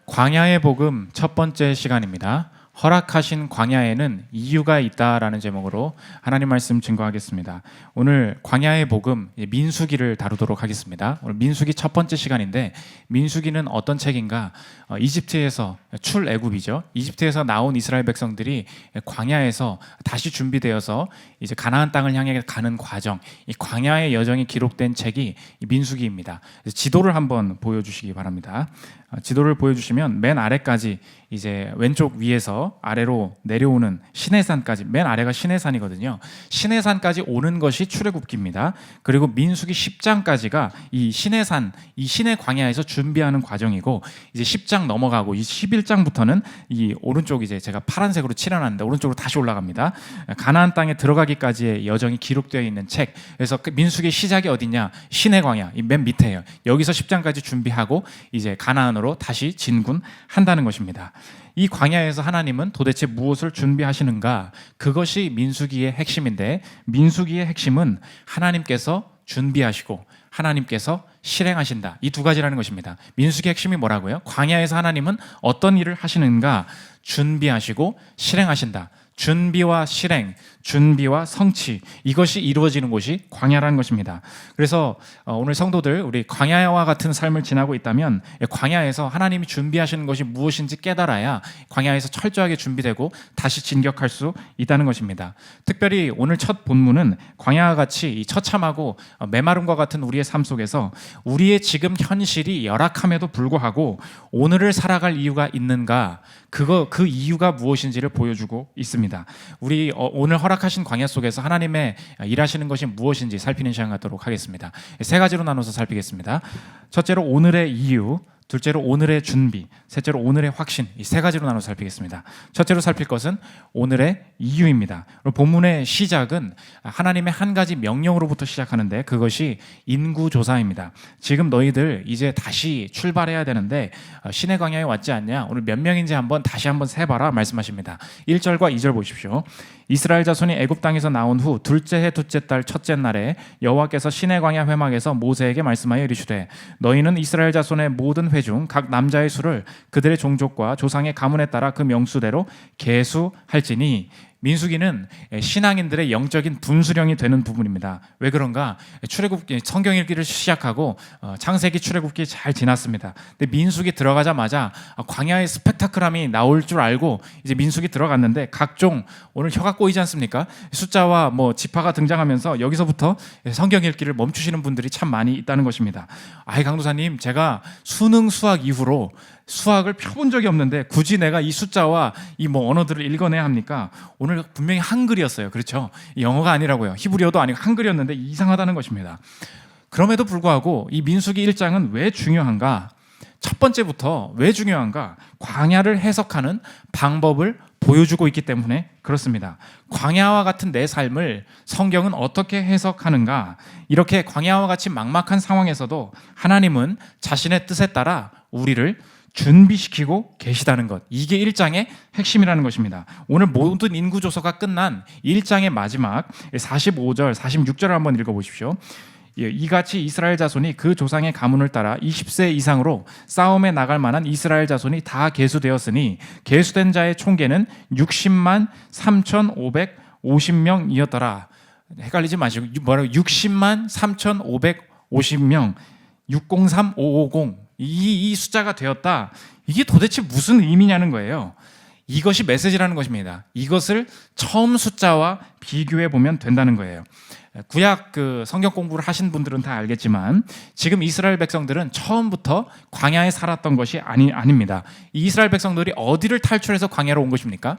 광야의 복음 첫 번째 시간입니다. 허락하신 광야에는 이유가 있다라는 제목으로 하나님 말씀 증거하겠습니다. 오늘 광야의 복음 민수기를 다루도록 하겠습니다. 오늘 민수기 첫 번째 시간인데, 민수기는 어떤 책인가? 이집트에서 출애굽이죠. 이집트에서 나온 이스라엘 백성들이 광야에서 다시 준비되어서 이제 가나안 땅을 향해 가는 과정, 이 광야의 여정이 기록된 책이 민수기입니다. 지도를 한번 보여주시기 바랍니다. 지도를 보여주시면 맨 아래까지 이제 왼쪽 위에서 아래로 내려오는 시내산까지, 맨 아래가 시내산이거든요. 시내산까지 오는 것이 출애굽기입니다. 그리고 민수기 10장까지가 이 시내산, 이 시내 광야에서 준비하는 과정이고, 이제 10장 넘어가고 이 11장부터는 이 오른쪽, 이제 제가 파란색으로 칠해놨는데 오른쪽으로 다시 올라갑니다. 가나안 땅에 들어가기까지의 여정이 기록되어 있는 책. 그래서 민수기의 시작이 어디냐? 시내 광야, 이 맨 밑에요. 여기서 10장까지 준비하고 이제 가나안으로 다시 진군한다는 것입니다. 이 광야에서 하나님은 도대체 무엇을 준비하시는가? 그것이 민수기의 핵심인데, 민수기의 핵심은 하나님께서 준비하시고 하나님께서 실행하신다, 이 두 가지라는 것입니다. 민수기의 핵심이 뭐라고요? 광야에서 하나님은 어떤 일을 하시는가? 준비하시고 실행하신다. 준비와 실행, 준비와 성취, 이것이 이루어지는 곳이 광야라는 것입니다. 그래서 오늘 성도들, 우리 광야와 같은 삶을 지나고 있다면 광야에서 하나님이 준비하시는 것이 무엇인지 깨달아야 광야에서 철저하게 준비되고 다시 진격할 수 있다는 것입니다. 특별히 오늘 첫 본문은 광야와 같이 이 처참하고 메마름과 같은 우리의 삶 속에서 우리의 지금 현실이 열악함에도 불구하고 오늘을 살아갈 이유가 있는가, 그 이유가 무엇인지를 보여주고 있습니다. 우리 오늘 허락하신 광야 속에서 하나님의 일하시는 것이 무엇인지 살피는 시간 갖도록 하겠습니다. 세 가지로 나눠서 살피겠습니다. 첫째로 오늘의 이유, 둘째로 오늘의 준비, 셋째로 오늘의 확신, 이 세 가지로 나눠서 살피겠습니다. 첫째로 살필 것은 오늘의 이유입니다. 본문의 시작은 하나님의 한 가지 명령으로부터 시작하는데, 그것이 인구조사입니다. 지금 너희들 이제 다시 출발해야 되는데 시내 광야에 왔지 않냐? 오늘 몇 명인지 다시 한번 세봐라 말씀하십니다. 1절과 2절 보십시오. 이스라엘 자손이 애굽 땅에서 나온 후 둘째 해 둘째 달 첫째 날에 여호와께서 시내 광야 회막에서 모세에게 말씀하여 이르시되, 너희는 이스라엘 자손의 모든 회 중 각 남자의 수를 그들의 종족과 조상의 가문에 따라 그 명수대로 계수할지니. 민수기는 신앙인들의 영적인 분수령이 되는 부분입니다. 왜 그런가? 출애굽기 성경 읽기를 시작하고 창세기 출애굽기 잘 지났습니다. 근데 민수기 들어가자마자 광야의 스펙타클함이 나올 줄 알고 이제 민수기 들어갔는데, 각종 오늘 혀가 꼬이지 않습니까? 숫자와 지파가 등장하면서 여기서부터 성경 읽기를 멈추시는 분들이 참 많이 있다는 것입니다. 강도사님, 제가 수능 수학 이후로 수학을 펴본 적이 없는데 굳이 내가 이 숫자와 이 언어들을 읽어내야 합니까? 오늘 분명히 한글이었어요. 그렇죠? 영어가 아니라고요. 히브리어도 아니고 한글이었는데 이상하다는 것입니다. 그럼에도 불구하고 이 민수기 1장은 왜 중요한가? 첫 번째부터 왜 중요한가? 광야를 해석하는 방법을 보여주고 있기 때문에 그렇습니다. 광야와 같은 내 삶을 성경은 어떻게 해석하는가? 이렇게 광야와 같이 막막한 상황에서도 하나님은 자신의 뜻에 따라 우리를 준비시키고 계시다는 것, 이게 1장의 핵심이라는 것입니다. 오늘 모든 인구조사가 끝난 1장의 마지막 45절, 46절을 한번 읽어보십시오. 이같이 이스라엘 자손이 그 조상의 가문을 따라 20세 이상으로 싸움에 나갈 만한 이스라엘 자손이 다 계수되었으니 계수된 자의 총계는 60만 3,550명이었더라. 헷갈리지 마시고, 60만 3,550명, 603550, 이 숫자가 되었다. 이게 도대체 무슨 의미냐는 거예요. 이것이 메시지라는 것입니다. 이것을 처음 숫자와 비교해 보면 된다는 거예요. 구약 성경 공부를 하신 분들은 다 알겠지만, 지금 이스라엘 백성들은 처음부터 광야에 살았던 것이 아닙니다. 이 이스라엘 백성들이 어디를 탈출해서 광야로 온 것입니까?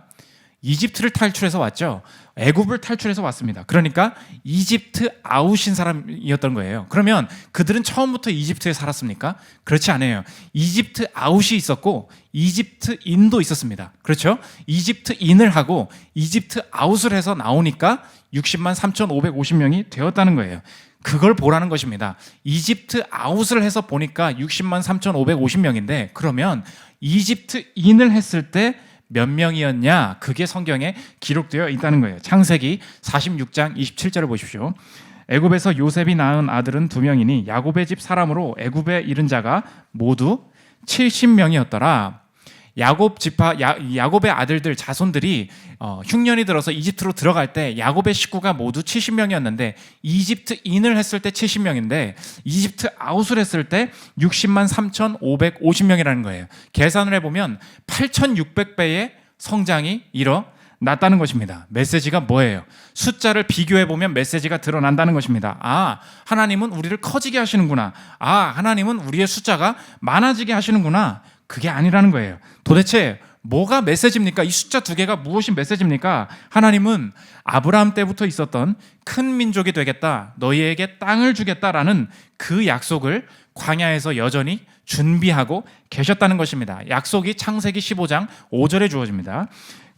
이집트를 탈출해서 왔죠. 애굽을 탈출해서 왔습니다. 그러니까 이집트 아웃인 사람이었던 거예요. 그러면 그들은 처음부터 이집트에 살았습니까? 그렇지 않아요. 이집트 아웃이 있었고 이집트 인도 있었습니다. 그렇죠? 이집트 인을 하고 이집트 아웃을 해서 나오니까 60만 3,550명이 되었다는 거예요. 그걸 보라는 것입니다. 이집트 아웃을 해서 보니까 60만 3,550명인데, 그러면 이집트 인을 했을 때 몇 명이었냐? 그게 성경에 기록되어 있다는 거예요. 창세기 46장 27절을 보십시오. 애굽에서 요셉이 낳은 아들은 2명이니 야곱의 집 사람으로 애굽에 이른 자가 모두 70명이었더라. 야곱의 아들들 자손들이 흉년이 들어서 이집트로 들어갈 때 야곱의 식구가 모두 70명이었는데 이집트인을 했을 때 70명인데 이집트 아웃을 했을 때 60만 3,550명이라는 거예요. 계산을 해보면 8,600배의 성장이 일어났다는 것입니다. 메시지가 뭐예요? 숫자를 비교해보면 메시지가 드러난다는 것입니다. 아, 하나님은 우리를 커지게 하시는구나. 아, 하나님은 우리의 숫자가 많아지게 하시는구나. 그게 아니라는 거예요. 도대체 뭐가 메시지입니까? 이 숫자 두 개가 무엇이 메시지입니까? 하나님은 아브라함 때부터 있었던 큰 민족이 되겠다, 너희에게 땅을 주겠다라는 그 약속을 광야에서 여전히 준비하고 계셨다는 것입니다. 약속이 창세기 15장 5절에 주어집니다.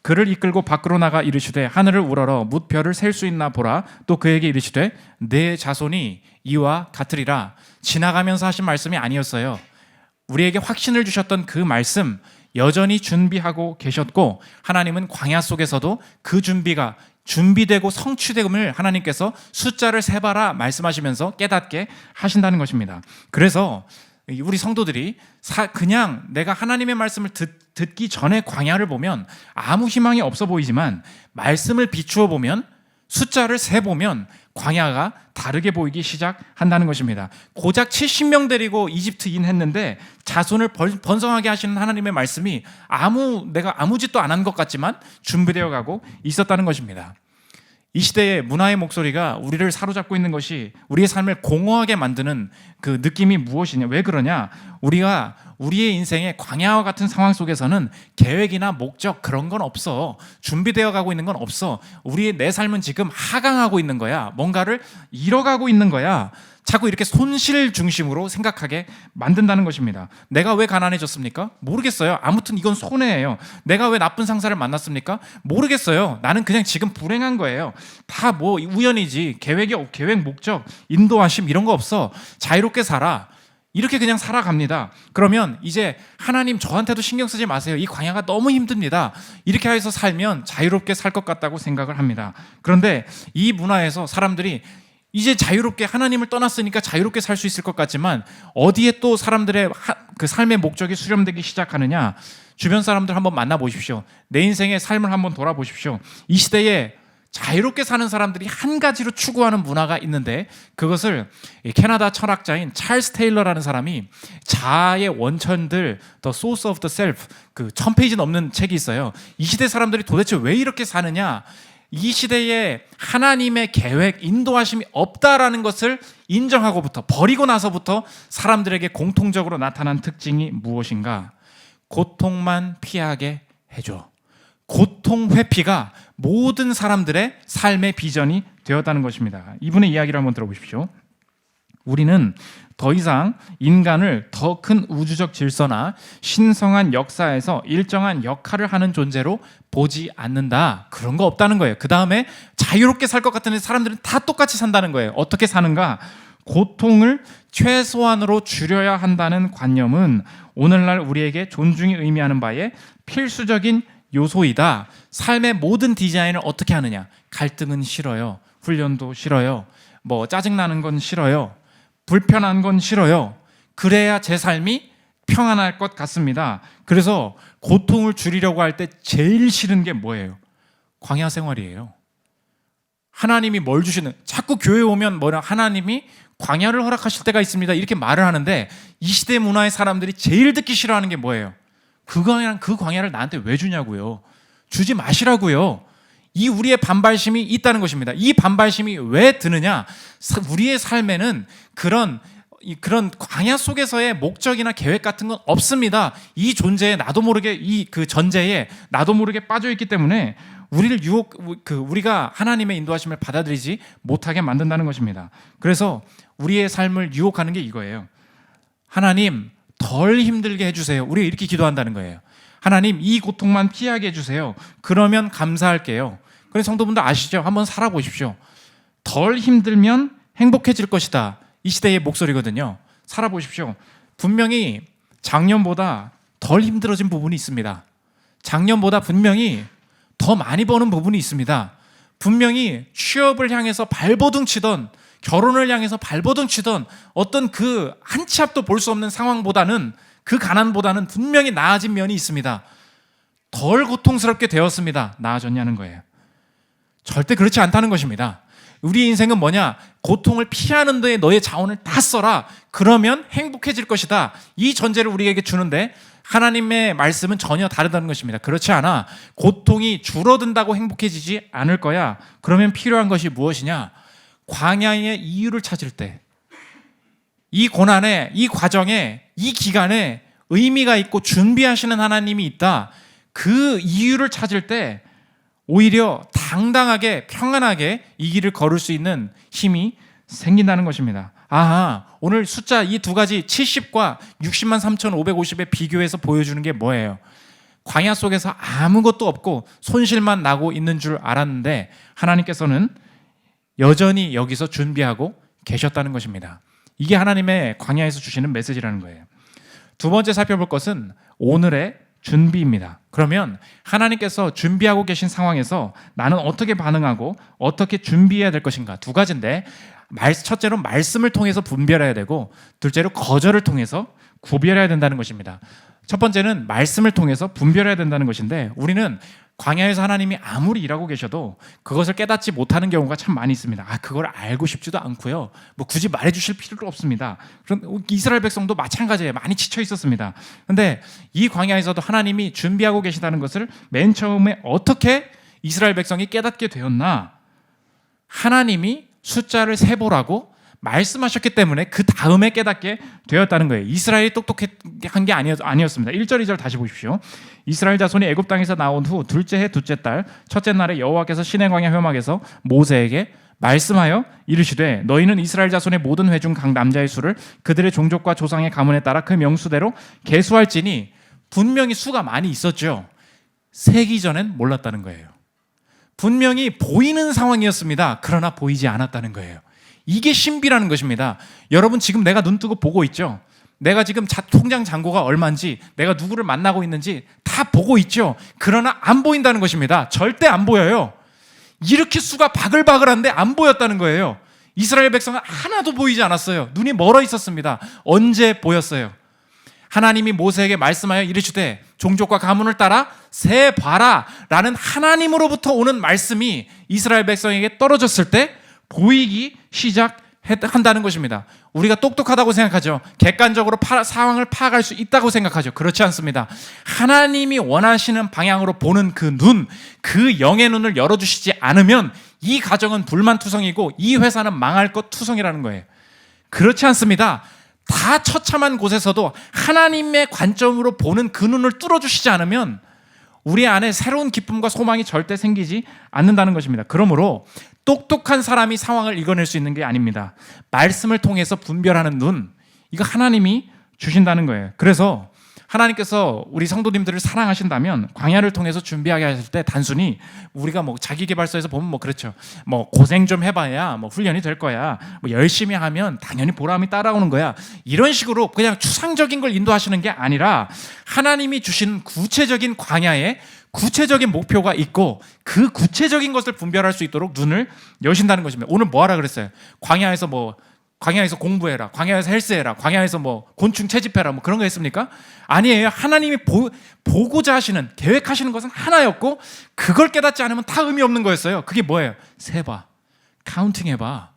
그를 이끌고 밖으로 나가 이르시되 하늘을 우러러 뭇별을 셀 수 있나 보라. 또 그에게 이르시되 내 자손이 이와 같으리라. 지나가면서 하신 말씀이 아니었어요. 우리에게 확신을 주셨던 그 말씀 여전히 준비하고 계셨고, 하나님은 광야 속에서도 그 준비가 준비되고 성취됨을 하나님께서 숫자를 세봐라 말씀하시면서 깨닫게 하신다는 것입니다. 그래서 우리 성도들이 그냥 내가 하나님의 말씀을 듣기 전에 광야를 보면 아무 희망이 없어 보이지만, 말씀을 비추어 보면, 숫자를 세보면 광야가 다르게 보이기 시작한다는 것입니다. 고작 70명 데리고 이집트인 했는데 자손을 번성하게 하시는 하나님의 말씀이 내가 아무 짓도 안 한 것 같지만 준비되어 가고 있었다는 것입니다. 이 시대의 문화의 목소리가 우리를 사로잡고 있는 것이, 우리의 삶을 공허하게 만드는 그 느낌이 무엇이냐? 왜 그러냐? 우리가 우리의 인생의 광야와 같은 상황 속에서는 계획이나 목적 그런 건 없어. 준비되어 가고 있는 건 없어. 내 삶은 지금 하강하고 있는 거야. 뭔가를 잃어가고 있는 거야. 자꾸 이렇게 손실 중심으로 생각하게 만든다는 것입니다. 내가 왜 가난해졌습니까? 모르겠어요. 아무튼 이건 손해예요. 내가 왜 나쁜 상사를 만났습니까? 모르겠어요. 나는 그냥 지금 불행한 거예요. 다 우연이지. 계획, 목적, 인도하심 이런 거 없어. 자유롭게 살아. 이렇게 그냥 살아갑니다. 그러면 이제 하나님 저한테도 신경 쓰지 마세요. 이 광야가 너무 힘듭니다. 이렇게 해서 살면 자유롭게 살 것 같다고 생각을 합니다. 그런데 이 문화에서 사람들이 이제 자유롭게 하나님을 떠났으니까 자유롭게 살 수 있을 것 같지만, 어디에 또 사람들의 그 삶의 목적이 수렴되기 시작하느냐? 주변 사람들 한번 만나보십시오. 내 인생의 삶을 한번 돌아보십시오. 이 시대에 자유롭게 사는 사람들이 한 가지로 추구하는 문화가 있는데, 그것을 캐나다 철학자인 찰스 테일러라는 사람이 자아의 원천들, The Source of the Self, 그 1000페이지 넘는 책이 있어요. 이 시대 사람들이 도대체 왜 이렇게 사느냐? 이 시대에 하나님의 계획, 인도하심이 없다라는 것을 인정하고부터, 버리고 나서부터 사람들에게 공통적으로 나타난 특징이 무엇인가? 고통만 피하게 해줘. 고통 회피가 모든 사람들의 삶의 비전이 되었다는 것입니다. 이분의 이야기를 한번 들어보십시오. 우리는 더 이상 인간을 더 큰 우주적 질서나 신성한 역사에서 일정한 역할을 하는 존재로 보지 않는다. 그런 거 없다는 거예요. 그 다음에 자유롭게 살 것 같은데 사람들은 다 똑같이 산다는 거예요. 어떻게 사는가? 고통을 최소한으로 줄여야 한다는 관념은 오늘날 우리에게 존중이 의미하는 바에 필수적인 요소이다. 삶의 모든 디자인을 어떻게 하느냐? 갈등은 싫어요. 훈련도 싫어요. 짜증나는 건 싫어요. 불편한 건 싫어요. 그래야 제 삶이 평안할 것 같습니다. 그래서 고통을 줄이려고 할 때 제일 싫은 게 뭐예요? 광야 생활이에요. 하나님이 뭘 주시는, 자꾸 교회 오면 하나님이 광야를 허락하실 때가 있습니다. 이렇게 말을 하는데, 이 시대 문화의 사람들이 제일 듣기 싫어하는 게 뭐예요? 그 광야를 나한테 왜 주냐고요? 주지 마시라고요. 이 우리의 반발심이 있다는 것입니다. 이 반발심이 왜 드느냐? 우리의 삶에는 그런 광야 속에서의 목적이나 계획 같은 건 없습니다. 이 존재에 나도 모르게, 그 전제에 나도 모르게 빠져 있기 때문에 우리를 우리가 하나님의 인도하심을 받아들이지 못하게 만든다는 것입니다. 그래서 우리의 삶을 유혹하는 게 이거예요. 하나님, 덜 힘들게 해주세요. 우리가 이렇게 기도한다는 거예요. 하나님, 이 고통만 피하게 해주세요. 그러면 감사할게요. 그래서 성도분들 아시죠? 한번 살아보십시오. 덜 힘들면 행복해질 것이다. 이 시대의 목소리거든요. 살아보십시오. 분명히 작년보다 덜 힘들어진 부분이 있습니다. 작년보다 분명히 더 많이 버는 부분이 있습니다. 분명히 취업을 향해서 발버둥 치던 결혼을 향해서 발버둥 치던 어떤 그 한 치 앞도 볼 수 없는 상황보다는, 그 가난보다는 분명히 나아진 면이 있습니다. 덜 고통스럽게 되었습니다. 나아졌냐는 거예요. 절대 그렇지 않다는 것입니다. 우리 인생은 뭐냐? 고통을 피하는 데에 너의 자원을 다 써라. 그러면 행복해질 것이다. 이 전제를 우리에게 주는데 하나님의 말씀은 전혀 다르다는 것입니다. 그렇지 않아. 고통이 줄어든다고 행복해지지 않을 거야. 그러면 필요한 것이 무엇이냐? 광야의 이유를 찾을 때, 이 고난에, 이 과정에, 이 기간에 의미가 있고 준비하시는 하나님이 있다. 그 이유를 찾을 때 오히려 당당하게 평안하게 이 길을 걸을 수 있는 힘이 생긴다는 것입니다. 아하, 오늘 숫자 이 두 가지 70과 60만 3,550에 비교해서 보여주는 게 뭐예요? 광야 속에서 아무것도 없고 손실만 나고 있는 줄 알았는데 하나님께서는 여전히 여기서 준비하고 계셨다는 것입니다. 이게 하나님의 광야에서 주시는 메시지라는 거예요. 두 번째 살펴볼 것은 오늘의 준비입니다. 그러면 하나님께서 준비하고 계신 상황에서 나는 어떻게 반응하고 어떻게 준비해야 될 것인가? 두 가지인데, 첫째로 말씀을 통해서 분별해야 되고, 둘째로 거절을 통해서 구별해야 된다는 것입니다. 첫 번째는 말씀을 통해서 분별해야 된다는 것인데, 우리는 광야에서 하나님이 아무리 일하고 계셔도 그것을 깨닫지 못하는 경우가 참 많이 있습니다. 그걸 알고 싶지도 않고요. 뭐 굳이 말해주실 필요도 없습니다. 그럼 이스라엘 백성도 마찬가지예요. 많이 지쳐 있었습니다. 그런데 이 광야에서도 하나님이 준비하고 계시다는 것을 맨 처음에 어떻게 이스라엘 백성이 깨닫게 되었나? 하나님이 숫자를 세보라고 말씀하셨기 때문에 그 다음에 깨닫게 되었다는 거예요. 이스라엘이 똑똑한 게 아니었습니다. 1절 2절 다시 보십시오. 이스라엘 자손이 애굽 땅에서 나온 후 둘째 해 둘째 달 첫째 날에 여호와께서 시내 광야 회막에서 모세에게 말씀하여 이르시되 너희는 이스라엘 자손의 모든 회중 각 남자의 수를 그들의 종족과 조상의 가문에 따라 그 명수대로 계수할지니, 분명히 수가 많이 있었죠. 세기 전엔 몰랐다는 거예요. 분명히 보이는 상황이었습니다. 그러나 보이지 않았다는 거예요. 이게 신비라는 것입니다. 여러분 지금 내가 눈 뜨고 보고 있죠. 내가 지금 통장 잔고가 얼마인지, 내가 누구를 만나고 있는지 다 보고 있죠. 그러나 안 보인다는 것입니다. 절대 안 보여요. 이렇게 수가 바글바글한데 안 보였다는 거예요. 이스라엘 백성은 하나도 보이지 않았어요. 눈이 멀어 있었습니다. 언제 보였어요? 하나님이 모세에게 말씀하여 이르시되 종족과 가문을 따라 세봐라 라는 하나님으로부터 오는 말씀이 이스라엘 백성에게 떨어졌을 때 보이기 시작한다는 것입니다. 우리가 똑똑하다고 생각하죠. 객관적으로 상황을 파악할 수 있다고 생각하죠. 그렇지 않습니다. 하나님이 원하시는 방향으로 보는 그 눈, 그 영의 눈을 열어주시지 않으면 이 가정은 불만투성이고 이 회사는 망할 것 투성이라는 거예요. 그렇지 않습니다. 다 처참한 곳에서도 하나님의 관점으로 보는 그 눈을 뚫어주시지 않으면 우리 안에 새로운 기쁨과 소망이 절대 생기지 않는다는 것입니다. 그러므로 똑똑한 사람이 상황을 이겨낼 수 있는 게 아닙니다. 말씀을 통해서 분별하는 눈, 이거 하나님이 주신다는 거예요. 그래서 하나님께서 우리 성도님들을 사랑하신다면 광야를 통해서 준비하게 하실 때 단순히 우리가 뭐 자기계발서에서 보면 뭐 그렇죠. 뭐 고생 좀 해봐야 뭐 훈련이 될 거야. 뭐 열심히 하면 당연히 보람이 따라오는 거야. 이런 식으로 그냥 추상적인 걸 인도하시는 게 아니라 하나님이 주신 구체적인 광야에 구체적인 목표가 있고 그 구체적인 것을 분별할 수 있도록 눈을 여신다는 것입니다. 오늘 뭐 하라 그랬어요? 광야에서 공부해라, 광야에서 헬스해라, 광야에서 뭐 곤충 채집해라, 뭐 그런 거 했습니까? 아니에요. 하나님이 보고자 하시는, 계획하시는 것은 하나였고 그걸 깨닫지 않으면 다 의미 없는 거였어요. 그게 뭐예요? 세봐, 카운팅해봐,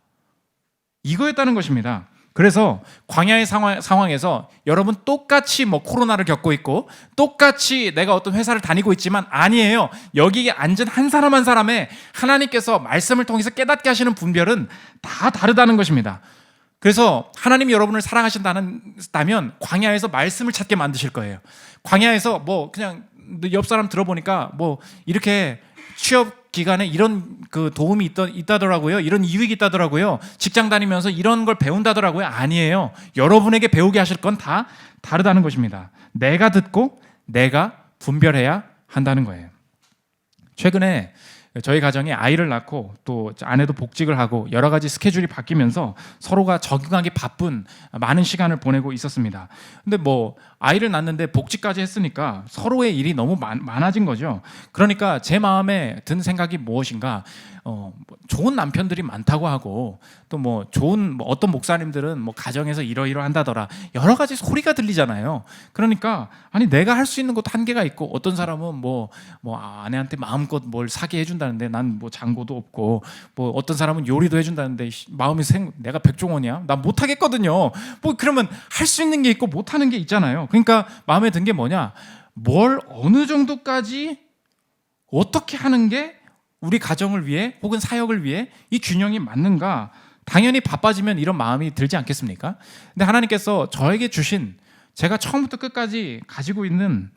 이거였다는 것입니다. 그래서 광야의 상황에서 여러분 똑같이 뭐 코로나를 겪고 있고 똑같이 내가 어떤 회사를 다니고 있지만 아니에요. 여기에 앉은 한 사람 한 사람의 하나님께서 말씀을 통해서 깨닫게 하시는 분별은 다 다르다는 것입니다. 그래서 하나님이 여러분을 사랑하신다면 광야에서 말씀을 찾게 만드실 거예요. 광야에서 뭐 그냥 옆 사람 들어보니까 뭐 이렇게 취업 기간에 이런 그 도움이 있다더라고요. 이런 이익이 있다더라고요. 직장 다니면서 이런 걸 배운다더라고요. 아니에요. 여러분에게 배우게 하실 건 다 다르다는 것입니다. 내가 듣고 내가 분별해야 한다는 거예요. 최근에 저희 가정에 아이를 낳고 또 아내도 복직을 하고 여러 가지 스케줄이 바뀌면서 서로가 적응하기 바쁜 많은 시간을 보내고 있었습니다. 근데 뭐 아이를 낳는데 복직까지 했으니까 서로의 일이 너무 많아진 거죠. 그러니까 제 마음에 든 생각이 무엇인가, 좋은 남편들이 많다고 하고 또 뭐 좋은 어떤 목사님들은 뭐 가정에서 이러이러한다더라 여러 가지 소리가 들리잖아요. 그러니까 아니 내가 할 수 있는 것도 한계가 있고, 어떤 사람은 뭐 아내한테 마음껏 뭘 사게 해준다는데 난 뭐 장고도 없고, 뭐 어떤 사람은 요리도 해준다는데 마음이 내가 백종원이야? 난 못하겠거든요. 뭐 그러면 할 수 있는 게 있고 못하는 게 있잖아요. 그러니까 마음에 든 게 뭐냐, 뭘 어느 정도까지 어떻게 하는 게 우리 가정을 위해 혹은 사역을 위해 이 균형이 맞는가. 당연히 바빠지면 이런 마음이 들지 않겠습니까? 근데 하나님께서 저에게 주신, 제가 처음부터 끝까지 가지고 있는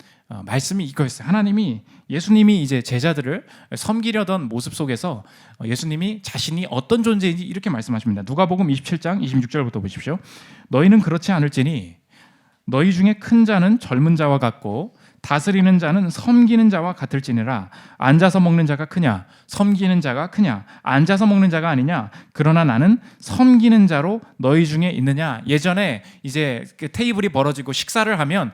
말씀이 이거였어요. 하나님이, 예수님이 이제 제자들을 섬기려던 모습 속에서 예수님이 자신이 어떤 존재인지 이렇게 말씀하십니다. 누가복음 27장 26절부터 보십시오. 너희는 그렇지 않을지니 너희 중에 큰 자는 젊은 자와 같고 다스리는 자는 섬기는 자와 같을지니라. 앉아서 먹는 자가 크냐 섬기는 자가 크냐? 앉아서 먹는 자가 아니냐? 그러나 나는 섬기는 자로 너희 중에 있느냐. 예전에 이제 그 테이블이 벌어지고 식사를 하면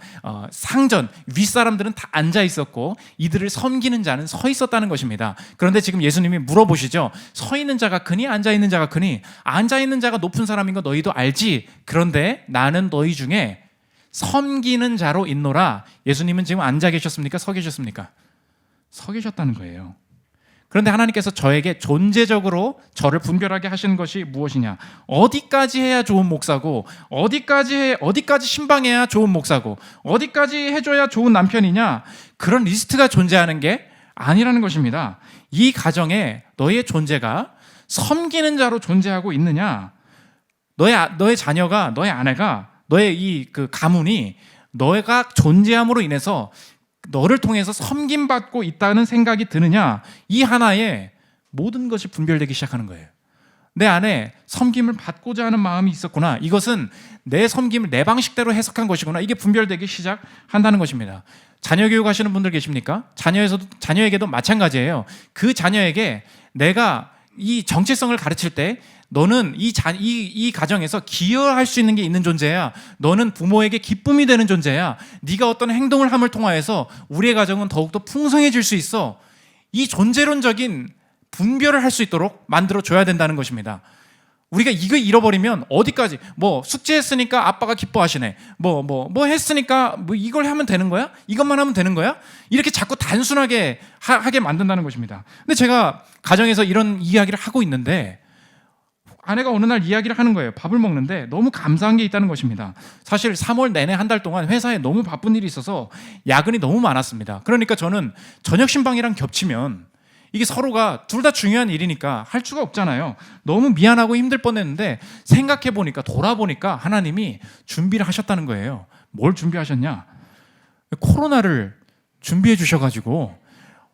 상전 윗사람들은 다 앉아 있었고 이들을 섬기는 자는 서 있었다는 것입니다. 그런데 지금 예수님이 물어보시죠. 서 있는 자가 크니 앉아 있는 자가 크니? 앉아 있는 자가 높은 사람인 거 너희도 알지. 그런데 나는 너희 중에 섬기는 자로 있노라. 예수님은 지금 앉아 계셨습니까? 서 계셨습니까? 서 계셨다는 거예요. 그런데 하나님께서 저에게 존재적으로 저를 분별하게 하시는 것이 무엇이냐? 어디까지 해야 좋은 목사고, 어디까지 신방해야 좋은 목사고, 어디까지 해줘야 좋은 남편이냐? 그런 리스트가 존재하는 게 아니라는 것입니다. 이 가정에 너의 존재가 섬기는 자로 존재하고 있느냐? 너의 자녀가, 너의 아내가, 너의 이 그 가문이 너가 존재함으로 인해서 너를 통해서 섬김받고 있다는 생각이 드느냐? 이 하나에 모든 것이 분별되기 시작하는 거예요. 내 안에 섬김을 받고자 하는 마음이 있었구나. 이것은 내 섬김을 내 방식대로 해석한 것이구나. 이게 분별되기 시작한다는 것입니다. 자녀 교육하시는 분들 계십니까? 자녀에게도 마찬가지예요. 그 자녀에게 내가 이 정체성을 가르칠 때 너는 이 가정에서 기여할 수 있는 게 있는 존재야. 너는 부모에게 기쁨이 되는 존재야. 네가 어떤 행동을 함을 통하여서 우리의 가정은 더욱더 풍성해질 수 있어. 이 존재론적인 분별을 할 수 있도록 만들어줘야 된다는 것입니다. 우리가 이거 잃어버리면 어디까지, 숙제했으니까 아빠가 기뻐하시네, 했으니까 이걸 하면 되는 거야? 이것만 하면 되는 거야? 이렇게 자꾸 단순하게 하게 만든다는 것입니다. 근데 제가 가정에서 이런 이야기를 하고 있는데 아내가 어느 날 이야기를 하는 거예요. 밥을 먹는데 너무 감사한 게 있다는 것입니다. 사실 3월 내내 한 달 동안 회사에 너무 바쁜 일이 있어서 야근이 너무 많았습니다. 그러니까 저는 저녁 신방이랑 겹치면 이게 서로가 둘 다 중요한 일이니까 할 수가 없잖아요. 너무 미안하고 힘들 뻔했는데 생각해보니까, 돌아보니까 하나님이 준비를 하셨다는 거예요. 뭘 준비하셨냐? 코로나를 준비해 주셔가지고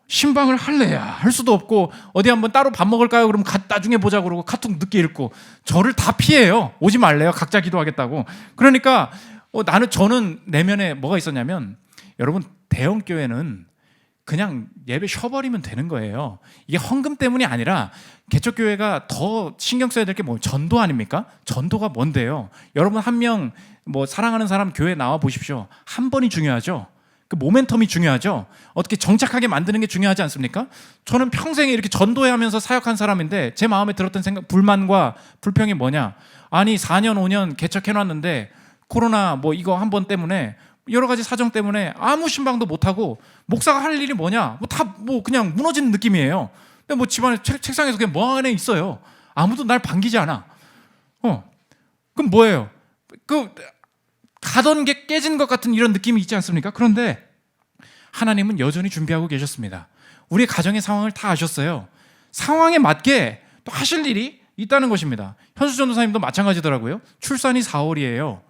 신방을 할래야 할 수도 없고, 어디 한번 따로 밥 먹을까요? 그러면 나중에 보자 그러고 카톡 늦게 읽고, 저를 다 피해요. 오지 말래요. 각자 기도하겠다고. 그러니까 저는 내면에 뭐가 있었냐면, 여러분 대형 교회는 그냥 예배 쉬어버리면 되는 거예요. 이게 헌금 때문이 아니라 개척교회가 더 신경 써야 될 게 전도 아닙니까? 전도가 뭔데요? 여러분 한 명 사랑하는 사람 교회 나와 보십시오. 한 번이 중요하죠. 그 모멘텀이 중요하죠. 어떻게 정착하게 만드는 게 중요하지 않습니까? 저는 평생에 이렇게 전도하면서 사역한 사람인데 제 마음에 들었던 불만과 불평이 뭐냐? 아니 4년 5년 개척해놨는데 코로나 이거 한 번 때문에, 여러 가지 사정 때문에 아무 신방도 못하고 목사가 할 일이 뭐냐? 다 그냥 무너지는 느낌이에요. 근데 집안에 책상에서 그냥 안에 있어요. 아무도 날 반기지 않아. 그럼 뭐예요? 가던 게 깨진 것 같은 이런 느낌이 있지 않습니까? 그런데 하나님은 여전히 준비하고 계셨습니다. 우리의 가정의 상황을 다 아셨어요. 상황에 맞게 또 하실 일이 있다는 것입니다. 현수 전도사님도 마찬가지더라고요. 출산이 4월이에요.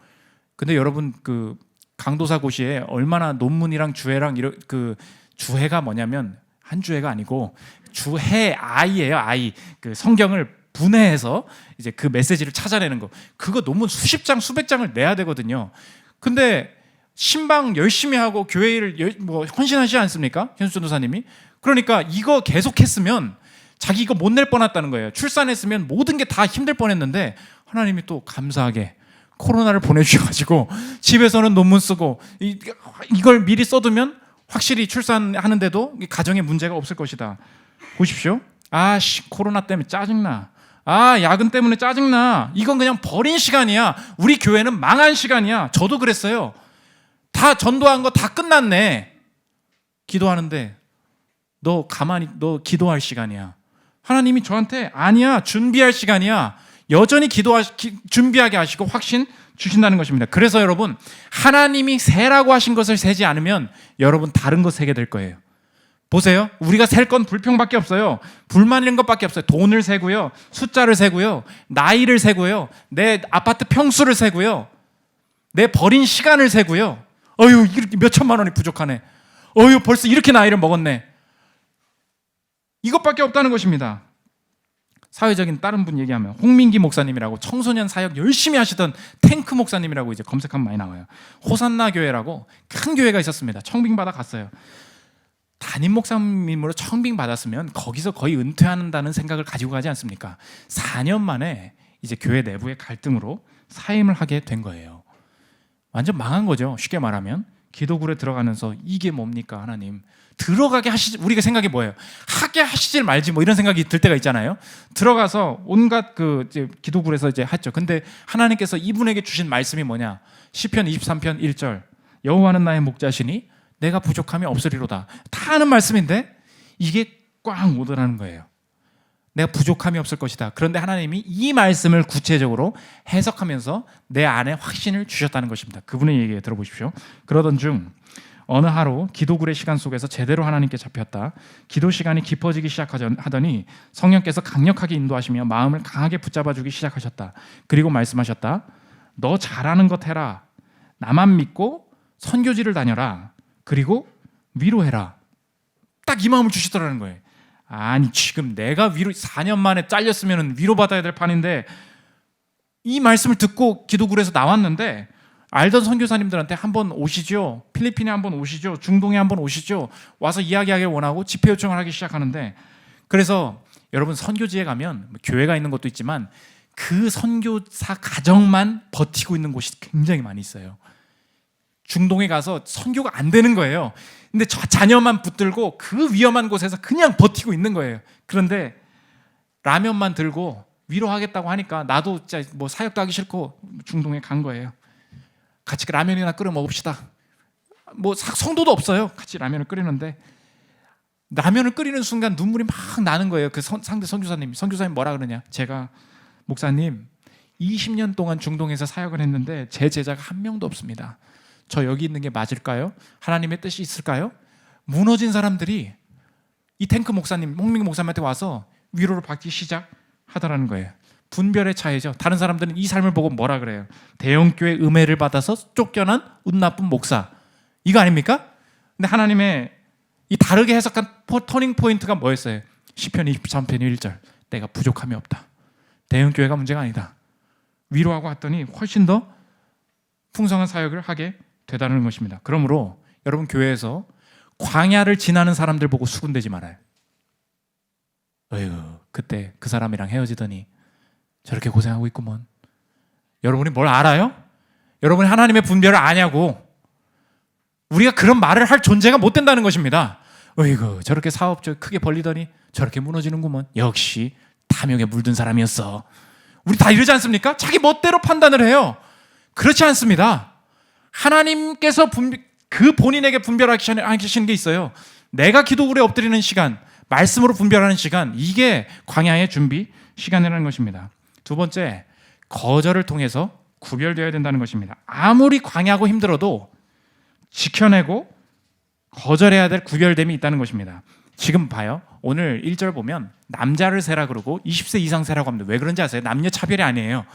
근데 여러분 강도사 고시에 얼마나 논문이랑 주해랑 주해가 뭐냐면 한 주해가 아니고 주해 아이예요. 아이. 성경을 분해해서 이제 그 메시지를 찾아내는 거. 그거 논문 수십 장, 수백 장을 내야 되거든요. 근데 신방 열심히 하고 교회 일 헌신하시지 않습니까? 현수 전도사님이. 그러니까 이거 계속했으면 자기 이거 못 낼 뻔했다는 거예요. 출산했으면 모든 게 다 힘들 뻔했는데 하나님이 또 감사하게 코로나를 보내주셔가지고 집에서는 논문 쓰고 이걸 미리 써두면 확실히 출산하는데도 가정에 문제가 없을 것이다. 보십시오. 코로나 때문에 짜증나. 야근 때문에 짜증나. 이건 그냥 버린 시간이야. 우리 교회는 망한 시간이야. 저도 그랬어요. 다 전도한 거 다 끝났네. 기도하는데 너 기도할 시간이야. 하나님이 저한테 아니야, 준비할 시간이야. 여전히 준비하게 하시고 확신 주신다는 것입니다. 그래서 여러분, 하나님이 세라고 하신 것을 세지 않으면 여러분 다른 것 세게 될 거예요. 보세요. 우리가 셀 건 불평밖에 없어요. 불만 있는 것밖에 없어요. 돈을 세고요, 숫자를 세고요, 나이를 세고요, 내 아파트 평수를 세고요, 내 버린 시간을 세고요. 이렇게 몇 천만 원이 부족하네. 벌써 이렇게 나이를 먹었네. 이것밖에 없다는 것입니다. 사회적인 다른 분 얘기하면 홍민기 목사님이라고 청소년 사역 열심히 하시던 탱크 목사님이라고 이제 검색하면 많이 나와요. 호산나 교회라고 큰 교회가 있었습니다. 청빙 받아 갔어요. 담임 목사님으로 청빙 받았으면 거기서 거의 은퇴한다는 생각을 가지고 가지 않습니까? 4년 만에 이제 교회 내부의 갈등으로 사임을 하게 된 거예요. 완전 망한 거죠. 쉽게 말하면 기도굴에 들어가면서 이게 뭡니까 하나님, 들어가게 하시지, 우리가 생각이 뭐예요? 하게 하시질 말지 뭐 이런 생각이 들 때가 있잖아요. 들어가서 온갖 이제 기도굴에서 이제 했죠. 근데 하나님께서 이분에게 주신 말씀이 뭐냐? 시편 23편 1절 여호와는 나의 목자시니 내가 부족함이 없으리로다. 다 아는 말씀인데 이게 꽉 오더라는 거예요. 내가 부족함이 없을 것이다. 그런데 하나님이 이 말씀을 구체적으로 해석하면서 내 안에 확신을 주셨다는 것입니다. 그분의 얘기 들어보십시오. 그러던 중 어느 하루 기도굴의 시간 속에서 제대로 하나님께 잡혔다. 기도 시간이 깊어지기 시작하더니 성령께서 강력하게 인도하시며 마음을 강하게 붙잡아주기 시작하셨다. 그리고 말씀하셨다. 너 잘하는 것 해라. 나만 믿고 선교지를 다녀라. 그리고 위로해라. 딱 이 마음을 주시더라는 거예요. 아니 지금 내가 4년 만에 잘렸으면 위로받아야 될 판인데 이 말씀을 듣고 기도굴에서 나왔는데 알던 선교사님들한테 한번 오시죠. 필리핀에 한번 오시죠. 중동에 한번 오시죠. 와서 이야기하길 원하고 집회 요청을 하기 시작하는데, 그래서 여러분 선교지에 가면 교회가 있는 것도 있지만 그 선교사 가정만 버티고 있는 곳이 굉장히 많이 있어요. 중동에 가서 선교가 안 되는 거예요. 근데 자녀만 붙들고 그 위험한 곳에서 그냥 버티고 있는 거예요. 그런데 라면만 들고 위로하겠다고 하니까 나도 진짜 뭐 사역도 하기 싫고 중동에 간 거예요. 같이 라면이나 끓여 먹읍시다. 뭐 성도도 없어요. 같이 라면을 끓이는데 라면을 끓이는 순간 눈물이 막 나는 거예요. 그 상대 선교사님 뭐라 그러냐? 제가 목사님 20년 동안 중동에서 사역을 했는데 제 제자가 한 명도 없습니다. 저 여기 있는 게 맞을까요? 하나님의 뜻이 있을까요? 무너진 사람들이 이 탱크 목사님, 홍민기 목사님한테 와서 위로를 받기 시작하더라는 거예요. 분별의 차이죠. 다른 사람들은 이 삶을 보고 뭐라 그래요? 대형교회 음해를 받아서 쫓겨난 운 나쁜 목사, 이거 아닙니까? 근데 하나님의 이 다르게 해석한 터닝 포인트가 뭐였어요? 시편 23편 1절 내가 부족함이 없다. 대형교회가 문제가 아니다. 위로하고 왔더니 훨씬 더 풍성한 사역을 하게 되다는 것입니다. 그러므로 여러분 교회에서 광야를 지나는 사람들 보고 수군대지 말아요. 그때 그 사람이랑 헤어지더니 저렇게 고생하고 있구먼. 여러분이 뭘 알아요? 여러분이 하나님의 분별을 아냐고. 우리가 그런 말을 할 존재가 못 된다는 것입니다. 저렇게 사업 크게 벌리더니 저렇게 무너지는구먼. 역시 탐욕에 물든 사람이었어. 우리 다 이러지 않습니까? 자기 멋대로 판단을 해요. 그렇지 않습니다. 하나님께서 그 본인에게 분별하시는 게 있어요. 내가 기도굴에 엎드리는 시간, 말씀으로 분별하는 시간, 이게 광야의 준비 시간이라는 것입니다. 두 번째, 거절을 통해서 구별되어야 된다는 것입니다. 아무리 광야고 힘들어도 지켜내고 거절해야 될 구별됨이 있다는 것입니다. 지금 봐요. 오늘 1절 보면 남자를 세라 그러고 20세 이상 세라고 합니다. 왜 그런지 아세요? 남녀 차별이 아니에요.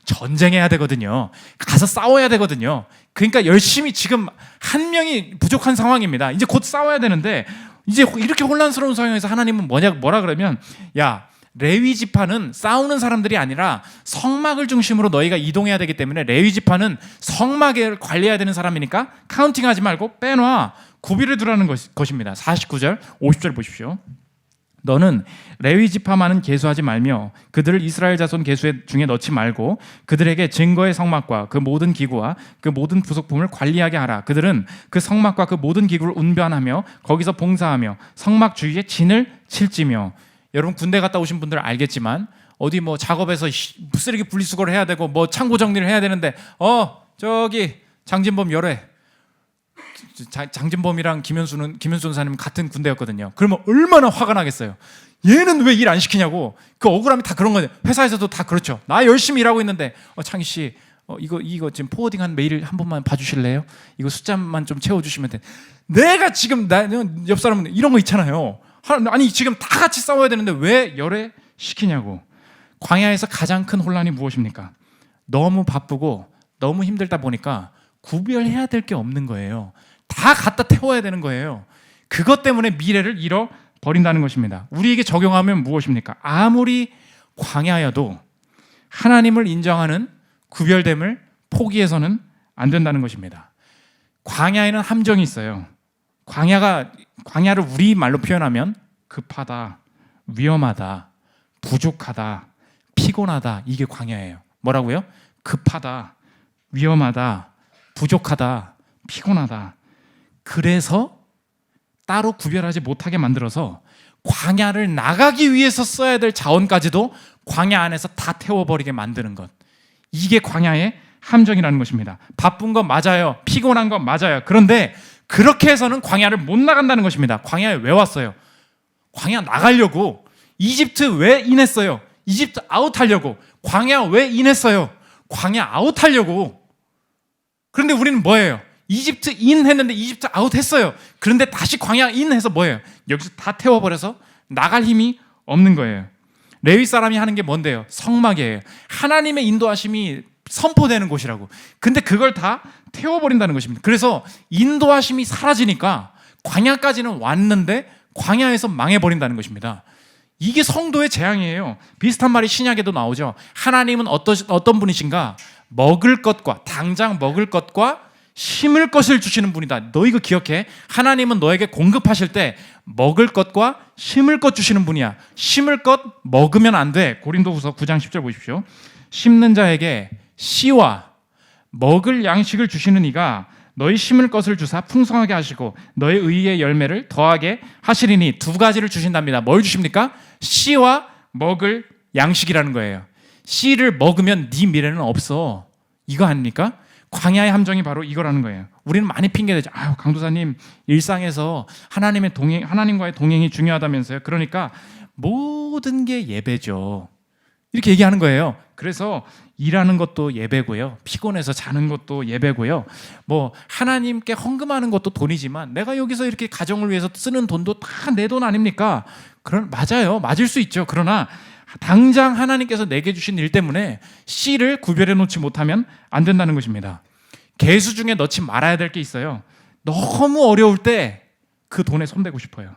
전쟁해야 되거든요. 가서 싸워야 되거든요. 그러니까 열심히 지금 한 명이 부족한 상황입니다. 이제 곧 싸워야 되는데 이제 이렇게 혼란스러운 상황에서 하나님은 뭐라 그러면, 야, 레위 지파는 싸우는 사람들이 아니라 성막을 중심으로 너희가 이동해야 되기 때문에 레위 지파는 성막을 관리해야 되는 사람이니까 카운팅하지 말고 빼놔. 구비를 두라는 것입니다. 49절, 50절 보십시오. 너는 레위 지파만은 계수하지 말며 그들을 이스라엘 자손 계수 중에 넣지 말고 그들에게 증거의 성막과 그 모든 기구와 그 모든 부속품을 관리하게 하라. 그들은 그 성막과 그 모든 기구를 운반하며 거기서 봉사하며 성막 주위에 진을 칠지며. 여러분 군대 갔다 오신 분들은 알겠지만 어디 뭐 작업에서 쓰레기 분리수거를 해야 되고 뭐 창고 정리를 해야 되는데 저기 장진범 열애, 장진범이랑 김현수 선사님 같은 군대였거든요. 그러면 얼마나 화가 나겠어요. 얘는 왜 일 안 시키냐고. 그 억울함이 다 그런 거예요. 회사에서도 다 그렇죠. 나 열심히 일하고 있는데 창희 씨 이거 지금 포워딩한 메일 한 번만 봐주실래요? 이거 숫자만 좀 채워주시면 돼. 내가 지금 옆 사람은 이런 거 있잖아요. 아니 지금 다 같이 싸워야 되는데 왜 열애 시키냐고. 광야에서 가장 큰 혼란이 무엇입니까? 너무 바쁘고 너무 힘들다 보니까 구별해야 될 게 없는 거예요. 다 갖다 태워야 되는 거예요. 그것 때문에 미래를 잃어버린다는 것입니다. 우리에게 적용하면 무엇입니까? 아무리 광야여도 하나님을 인정하는 구별됨을 포기해서는 안 된다는 것입니다. 광야에는 함정이 있어요. 광야를 우리말로 표현하면 급하다, 위험하다, 부족하다, 피곤하다. 이게 광야예요. 뭐라고요? 급하다, 위험하다, 부족하다, 피곤하다. 그래서 따로 구별하지 못하게 만들어서 광야를 나가기 위해서 써야 될 자원까지도 광야 안에서 다 태워버리게 만드는 것. 이게 광야의 함정이라는 것입니다. 바쁜 건 맞아요. 피곤한 건 맞아요. 그런데 그렇게 해서는 광야를 못 나간다는 것입니다. 광야에 왜 왔어요? 광야 나가려고. 이집트 왜 인했어요? 이집트 아웃하려고. 광야 왜 인했어요? 광야 아웃하려고. 그런데 우리는 뭐예요? 이집트 인 했는데 이집트 아웃 했어요. 그런데 다시 광야 인 해서 뭐예요? 여기서 다 태워버려서 나갈 힘이 없는 거예요. 레위 사람이 하는 게 뭔데요? 성막이에요. 하나님의 인도하심이 선포되는 곳이라고. 근데 그걸 다 태워버린다는 것입니다. 그래서 인도하심이 사라지니까 광야까지는 왔는데 광야에서 망해버린다는 것입니다. 이게 성도의 재앙이에요. 비슷한 말이 신약에도 나오죠. 하나님은 어떤 분이신가? 먹을 것과 당장 먹을 것과 심을 것을 주시는 분이다. 너 이거 기억해. 하나님은 너에게 공급하실 때 먹을 것과 심을 것 주시는 분이야. 심을 것 먹으면 안 돼. 고린도후서 9장 10절 보십시오. 심는 자에게 씨와 먹을 양식을 주시는 이가 너희 심을 것을 주사 풍성하게 하시고 너희 의의 열매를 더하게 하시리니. 두 가지를 주신답니다. 뭘 주십니까? 씨와 먹을 양식이라는 거예요. 씨를 먹으면 네 미래는 없어. 이거 아닙니까? 광야의 함정이 바로 이거라는 거예요. 우리는 많이 핑계대죠. 강도사님 일상에서 하나님과의 동행이 중요하다면서요. 그러니까 모든 게 예배죠. 이렇게 얘기하는 거예요. 그래서 일하는 것도 예배고요. 피곤해서 자는 것도 예배고요. 뭐 하나님께 헌금하는 것도 돈이지만 내가 여기서 이렇게 가정을 위해서 쓰는 돈도 다 내 돈 아닙니까? 맞아요. 맞을 수 있죠. 그러나 당장 하나님께서 내게 주신 일 때문에 씨를 구별해 놓지 못하면 안 된다는 것입니다. 계수 중에 넣지 말아야 될 게 있어요. 너무 어려울 때 그 돈에 손대고 싶어요.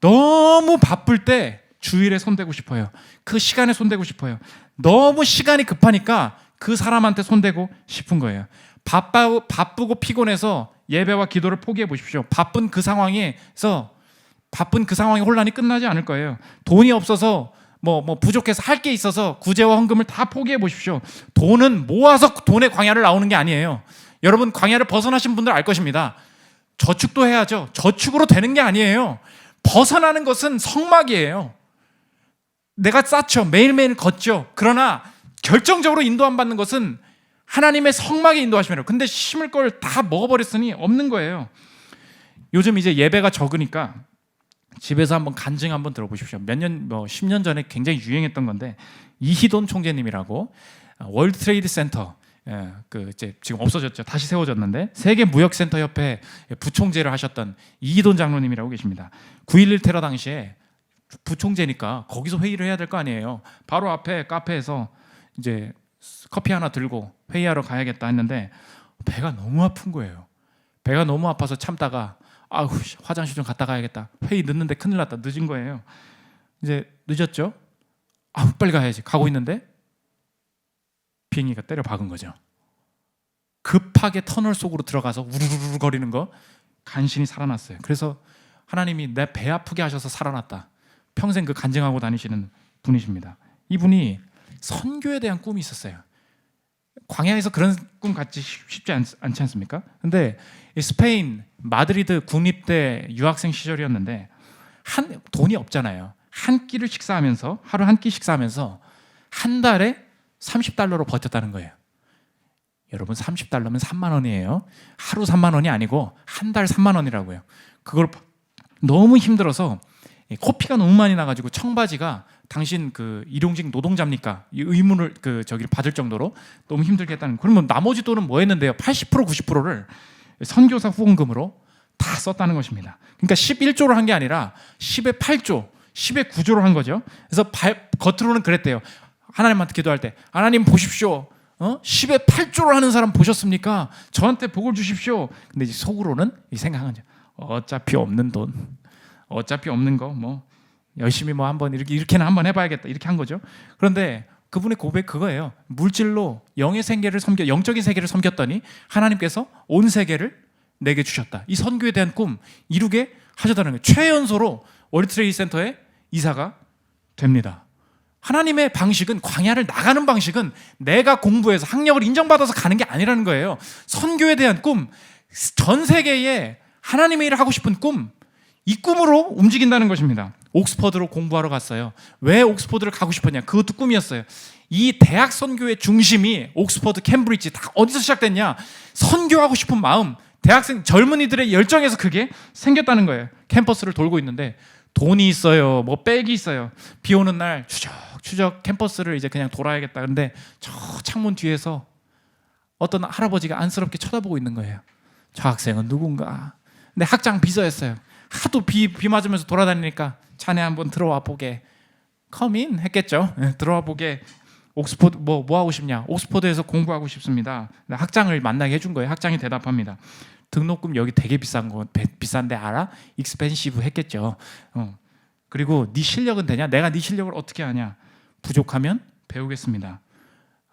너무 바쁠 때 주일에 손대고 싶어요. 그 시간에 손대고 싶어요. 너무 시간이 급하니까 그 사람한테 손대고 싶은 거예요. 바쁘고 피곤해서 예배와 기도를 포기해 보십시오. 바쁜 그 상황이 혼란이 끝나지 않을 거예요. 돈이 없어서 부족해서 할 게 있어서 구제와 헌금을 다 포기해 보십시오. 돈은 모아서 돈의 광야를 나오는 게 아니에요. 여러분 광야를 벗어나신 분들 알 것입니다. 저축도 해야죠. 저축으로 되는 게 아니에요. 벗어나는 것은 성막이에요. 내가 쌓죠. 매일매일 걷죠. 그러나 결정적으로 인도 안 받는 것은 하나님의 성막의 인도하심이에요. 근데 심을 걸 다 먹어버렸으니 없는 거예요. 요즘 이제 예배가 적으니까 집에서 한번 간증 한번 들어보십시오. 10년 전에 굉장히 유행했던 건데 이희돈 총재님이라고 월드 트레이드 센터 이제 지금 없어졌죠. 다시 세워졌는데 세계 무역센터 협회 부총재를 하셨던 이희돈 장로님이라고 계십니다. 9.11 테러 당시에 부총재니까 거기서 회의를 해야 될 거 아니에요. 바로 앞에 카페에서 이제 커피 하나 들고 회의하러 가야겠다 했는데 배가 너무 아픈 거예요. 배가 너무 아파서 참다가 화장실 좀 갔다 가야겠다. 회의 늦는데 큰일 났다. 늦은 거예요. 이제 늦었죠. 빨리 가야지. 가고 있는데 비행기가 때려 박은 거죠. 급하게 터널 속으로 들어가서 우르르르 거리는 거. 간신히 살아났어요. 그래서 하나님이 내 배 아프게 하셔서 살아났다. 평생 그 간증하고 다니시는 분이십니다. 이분이 선교에 대한 꿈이 있었어요. 광야에서 그런 꿈 갖기 쉽지 않지 않습니까? 근데 스페인 마드리드 국립대 유학생 시절이었는데 돈이 없잖아요. 한 끼를 식사하면서 하루 한 끼 식사하면서 한 달에 30달러로 버텼다는 거예요. 여러분 30달러면 3만 원이에요. 하루 3만 원이 아니고 한 달 3만 원이라고요. 그걸 너무 힘들어서 코피가 너무 많이 나가지고 청바지가 당신 그 일용직 노동자입니까? 이 의문을 받을 정도로 너무 힘들게 했다는. 그러면 나머지 돈은 뭐 했는데요? 80% 90%를 선교사 후원금으로 다 썼다는 것입니다. 그러니까 11조를 한 게 아니라 10의 8조, 10의 9조를 한 거죠. 그래서 겉으로는 그랬대요. 하나님한테 기도할 때 하나님 보십시오. 10의 8조를 하는 사람 보셨습니까? 저한테 복을 주십시오. 근데 이제 속으로는 이 생각은 어차피 없는 돈, 어차피 없는 거 뭐 열심히 뭐 한번 이렇게는 한번 해봐야겠다 이렇게 한 거죠. 그런데 그분의 고백 그거예요. 물질로 영적인 세계를 섬겼더니 하나님께서 온 세계를 내게 주셨다. 이 선교에 대한 꿈 이루게 하셨다는 거예요. 최연소로 월드트레이드 센터에 이사가 됩니다. 하나님의 방식은, 광야를 나가는 방식은 내가 공부해서 학력을 인정받아서 가는 게 아니라는 거예요. 선교에 대한 꿈, 전 세계에 하나님의 일을 하고 싶은 꿈, 이 꿈으로 움직인다는 것입니다. 옥스퍼드로 공부하러 갔어요. 왜 옥스퍼드를 가고 싶었냐? 그것도 꿈이었어요. 이 대학 선교의 중심이 옥스퍼드, 캠브리지 다 어디서 시작됐냐? 선교하고 싶은 마음, 대학생 젊은이들의 열정에서 그게 생겼다는 거예요. 캠퍼스를 돌고 있는데 돈이 있어요. 뭐 백이 있어요. 비 오는 날 추적 캠퍼스를 이제 그냥 돌아야겠다. 근데 저 창문 뒤에서 어떤 할아버지가 안쓰럽게 쳐다보고 있는 거예요. 저 학생은 누군가. 근데 학장 비서였어요. 하도 비 맞으면서 돌아다니니까 자네 한번 들어와 보게. 컴인 했겠죠. 들어와 보게. 옥스퍼드 뭐 하고 싶냐? 옥스퍼드에서 공부하고 싶습니다. 학장을 만나게 해준 거예요. 학장이 대답합니다. 등록금 여기 되게 비싼데 알아? 익스펜시브 했겠죠. 그리고 네 실력은 되냐? 내가 네 실력을 어떻게 아냐? 부족하면 배우겠습니다.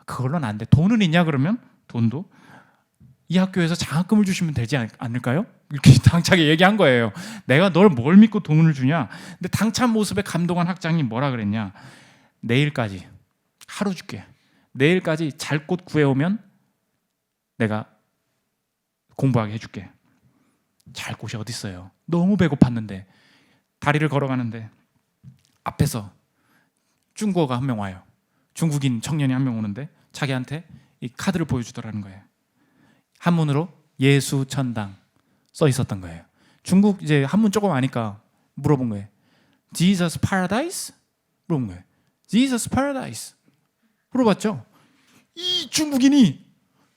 그걸로는 안 돼. 돈은 있냐 그러면? 돈도 이 학교에서 장학금을 주시면 되지 않을까요? 이렇게 당차게 얘기한 거예요. 내가 널 뭘 믿고 돈을 주냐? 근데 당찬 모습에 감동한 학장이 뭐라 그랬냐? 내일까지 하루 줄게. 내일까지 잘 곳 구해오면 내가 공부하게 해줄게. 잘 곳이 어디 있어요? 너무 배고팠는데 다리를 걸어가는데 앞에서 중국어가 한 명 와요. 중국인 청년이 한 명 오는데 자기한테 이 카드를 보여주더라는 거예요. 한문으로 예수 천당 써 있었던 거예요. 중국 이제 한문 조금 아니까 물어본 거예요. Jesus Paradise? 물어본 거예요. Jesus Paradise. 물어봤죠. 이 중국인이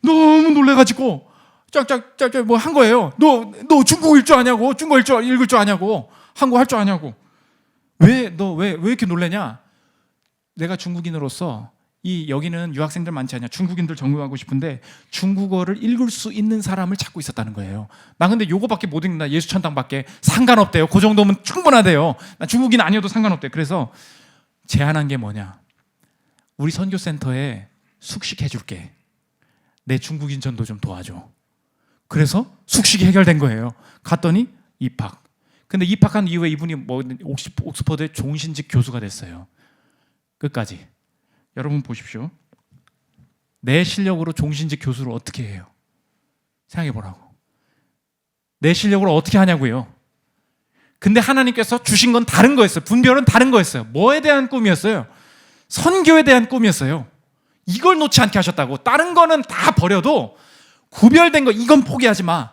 너무 놀래가지고 짝짝짝짝 뭐 한 거예요. 너 중국어 읽을 줄 아냐고? 중국어 읽을 줄 아냐고? 한국어 할 줄 아냐고? 왜 이렇게 놀래냐? 내가 중국인으로서 여기는 유학생들 많지 않냐? 중국인들 전공하고 싶은데 중국어를 읽을 수 있는 사람을 찾고 있었다는 거예요. 나 근데 요거밖에 못 읽는다. 예수천당밖에. 상관없대요. 그 정도면 충분하대요. 나 중국인 아니어도 상관없대. 그래서 제안한 게 뭐냐? 우리 선교센터에 숙식해 줄게. 내 중국인 전도 좀 도와줘. 그래서 숙식이 해결된 거예요. 갔더니 입학. 근데 입학한 이후에 이분이 옥스퍼드의 종신직 교수가 됐어요. 끝까지. 여러분 보십시오. 내 실력으로 종신직 교수를 어떻게 해요? 생각해 보라고. 내 실력으로 어떻게 하냐고요. 근데 하나님께서 주신 건 다른 거였어요. 분별은 다른 거였어요. 뭐에 대한 꿈이었어요? 선교에 대한 꿈이었어요. 이걸 놓지 않게 하셨다고. 다른 거는 다 버려도 구별된 거 이건 포기하지 마.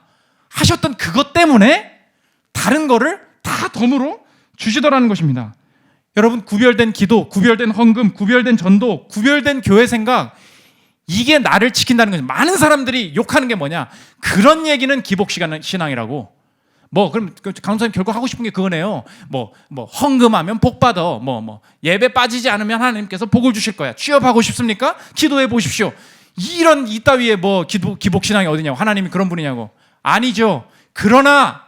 하셨던 그것 때문에 다른 거를 다 덤으로 주시더라는 것입니다. 여러분, 구별된 기도, 구별된 헌금, 구별된 전도, 구별된 교회 생각, 이게 나를 지킨다는 거죠. 많은 사람들이 욕하는 게 뭐냐? 그런 얘기는 기복 신앙이라고. 그럼 강사님 결국 하고 싶은 게 그거네요. 헌금하면 복 받아. 예배 빠지지 않으면 하나님께서 복을 주실 거야. 취업하고 싶습니까? 기도해 보십시오. 이따위에 기복 신앙이 어디냐고. 하나님이 그런 분이냐고. 아니죠. 그러나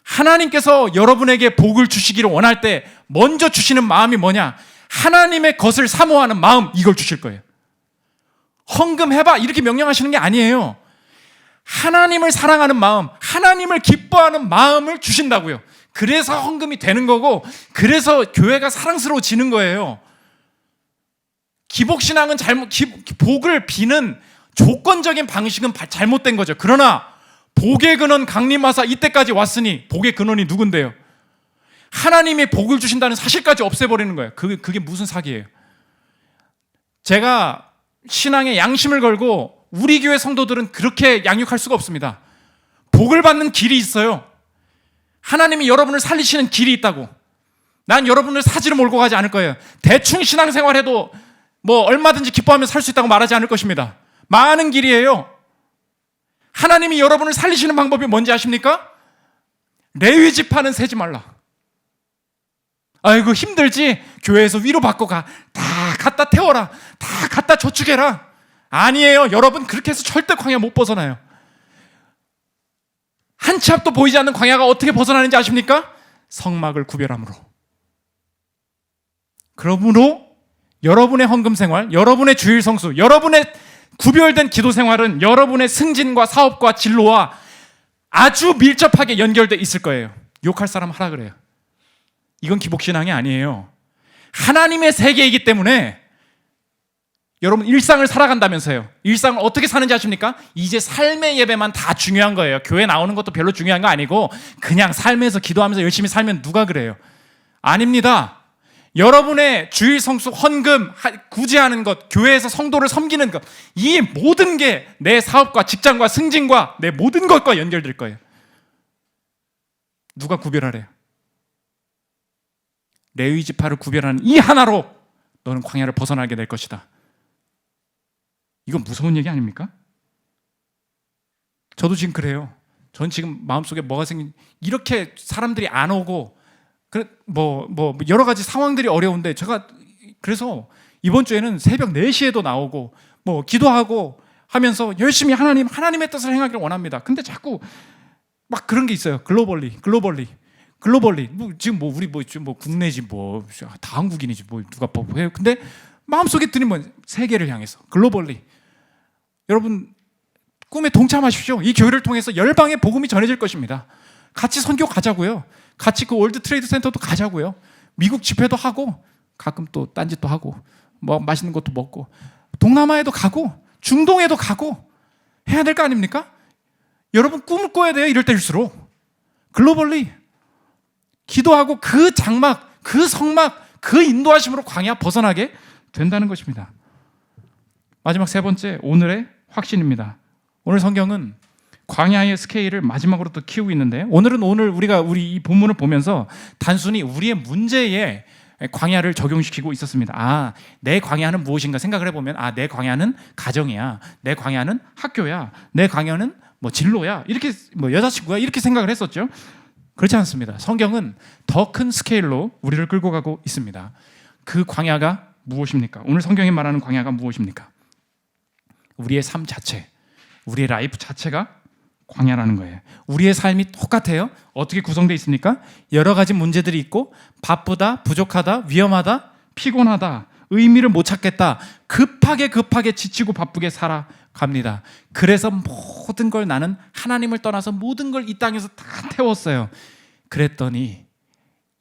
하나님께서 여러분에게 복을 주시기를 원할 때 먼저 주시는 마음이 뭐냐? 하나님의 것을 사모하는 마음, 이걸 주실 거예요. 헌금해봐 이렇게 명령하시는 게 아니에요. 하나님을 사랑하는 마음, 하나님을 기뻐하는 마음을 주신다고요. 그래서 헌금이 되는 거고, 그래서 교회가 사랑스러워지는 거예요. 기복신앙은 복을 비는 조건적인 방식은 잘못된 거죠. 그러나 복의 근원 강림하사 이때까지 왔으니 복의 근원이 누군데요? 하나님이 복을 주신다는 사실까지 없애버리는 거예요. 그게 무슨 사기예요? 제가 신앙에 양심을 걸고 우리 교회 성도들은 그렇게 양육할 수가 없습니다. 복을 받는 길이 있어요. 하나님이 여러분을 살리시는 길이 있다고. 난 여러분을 사지로 몰고 가지 않을 거예요. 대충 신앙생활해도 뭐 얼마든지 기뻐하며 살 수 있다고 말하지 않을 것입니다. 많은 길이에요. 하나님이 여러분을 살리시는 방법이 뭔지 아십니까? 레위 지파는 세지 말라. 아이고 힘들지? 교회에서 위로받고 가. 다 갖다 태워라. 다 갖다 저축해라. 아니에요. 여러분 그렇게 해서 절대 광야 못 벗어나요. 한 치 앞도 보이지 않는 광야가 어떻게 벗어나는지 아십니까? 성막을 구별함으로. 그러므로 여러분의 헌금 생활, 여러분의 주일 성수, 여러분의 구별된 기도 생활은 여러분의 승진과 사업과 진로와 아주 밀접하게 연결돼 있을 거예요. 욕할 사람 하라 그래요. 이건 기복신앙이 아니에요. 하나님의 세계이기 때문에 여러분 일상을 살아간다면서요. 일상을 어떻게 사는지 아십니까? 이제 삶의 예배만 다 중요한 거예요. 교회 나오는 것도 별로 중요한 거 아니고 그냥 삶에서 기도하면서 열심히 살면 누가 그래요? 아닙니다. 여러분의 주일 성수, 헌금, 구제하는 것, 교회에서 성도를 섬기는 것, 이 모든 게 내 사업과 직장과 승진과 내 모든 것과 연결될 거예요. 누가 구별하래요? 레위 지파를 구별하는 이 하나로 너는 광야를 벗어나게 될 것이다. 이건 무서운 얘기 아닙니까? 저도 지금 그래요. 전 지금 마음속에 뭐가 이렇게 사람들이 안 오고 여러 가지 상황들이 어려운데 제가 그래서 이번 주에는 새벽 4시에도 나오고 기도하고 하면서 열심히 하나님의 뜻을 행하기를 원합니다. 근데 자꾸 막 그런 게 있어요. 글로벌리 지금 우리 지금 국내지 다 한국인이지 누가 해요. 근데 마음속에 드는 세계를 향해서 글로벌리. 여러분 꿈에 동참하십시오. 이 교회를 통해서 열방의 복음이 전해질 것입니다. 같이 선교 가자고요. 같이 그 월드 트레이드 센터도 가자고요. 미국 집회도 하고 가끔 또 딴짓도 하고 맛있는 것도 먹고 동남아에도 가고 중동에도 가고 해야 될 거 아닙니까? 여러분 꿈을 꿔야 돼요. 이럴 때일수록 글로벌리 기도하고 그 장막, 그 성막, 그 인도하심으로 광야 벗어나게 된다는 것입니다. 마지막 세 번째, 오늘의 확신입니다. 오늘 성경은 광야의 스케일을 마지막으로 또 키우고 있는데 오늘 우리가 이 본문을 보면서 단순히 우리의 문제에 광야를 적용시키고 있었습니다. 내 광야는 무엇인가 생각을 해보면 내 광야는 가정이야, 내 광야는 학교야, 내 광야는 진로야, 이렇게 여자친구야, 이렇게 생각을 했었죠. 그렇지 않습니다. 성경은 더 큰 스케일로 우리를 끌고 가고 있습니다. 그 광야가 무엇입니까? 오늘 성경이 말하는 광야가 무엇입니까? 우리의 삶 자체, 우리의 라이프 자체가 광야라는 거예요. 우리의 삶이 똑같아요. 어떻게 구성되어 있습니까? 여러 가지 문제들이 있고 바쁘다, 부족하다, 위험하다, 피곤하다, 의미를 못 찾겠다, 급하게 지치고 바쁘게 살아갑니다. 그래서 모든 걸 나는 하나님을 떠나서 모든 걸 이 땅에서 다 태웠어요. 그랬더니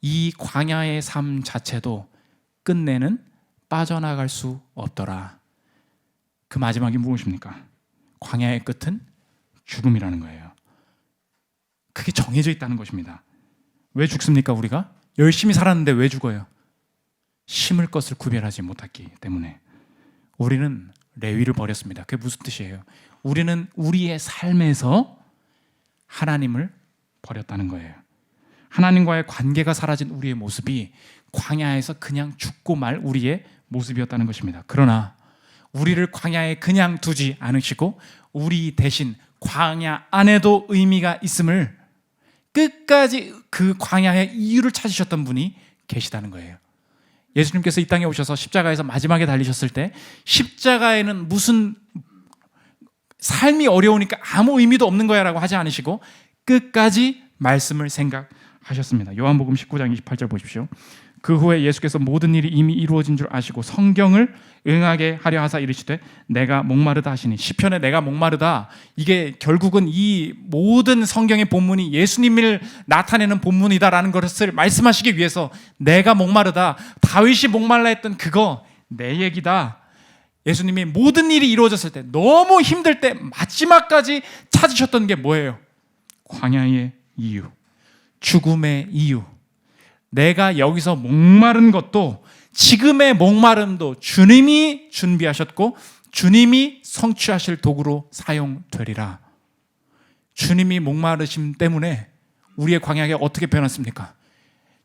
이 광야의 삶 자체도 끝내는 빠져나갈 수 없더라. 그 마지막이 무엇입니까? 광야의 끝은 죽음이라는 거예요. 그게 정해져 있다는 것입니다. 왜 죽습니까? 우리가 열심히 살았는데 왜 죽어요? 심을 것을 구별하지 못했기 때문에. 우리는 레위를 버렸습니다. 그게 무슨 뜻이에요? 우리는 우리의 삶에서 하나님을 버렸다는 거예요. 하나님과의 관계가 사라진 우리의 모습이 광야에서 그냥 죽고 말 우리의 모습이었다는 것입니다. 그러나 우리를 광야에 그냥 두지 않으시고 우리 대신 광야 안에도 의미가 있음을 끝까지 그 광야의 이유를 찾으셨던 분이 계시다는 거예요. 예수님께서 이 땅에 오셔서 십자가에서 마지막에 달리셨을 때 십자가에는 무슨 삶이 어려우니까 아무 의미도 없는 거야 라고 하지 않으시고 끝까지 말씀을 생각하셨습니다. 요한복음 19장 28절 보십시오. 그 후에 예수께서 모든 일이 이미 이루어진 줄 아시고 성경을 응하게 하려 하사 이르시되 내가 목마르다 하시니. 시편에 내가 목마르다, 이게 결국은 이 모든 성경의 본문이 예수님을 나타내는 본문이다라는 것을 말씀하시기 위해서 내가 목마르다, 다윗이 목말라 했던 그거 내 얘기다. 예수님이 모든 일이 이루어졌을 때, 너무 힘들 때 마지막까지 찾으셨던 게 뭐예요? 광야의 이유, 죽음의 이유. 내가 여기서 목마른 것도, 지금의 목마름도 주님이 준비하셨고 주님이 성취하실 도구로 사용되리라. 주님이 목마르심 때문에 우리의 광야가 어떻게 변했습니까?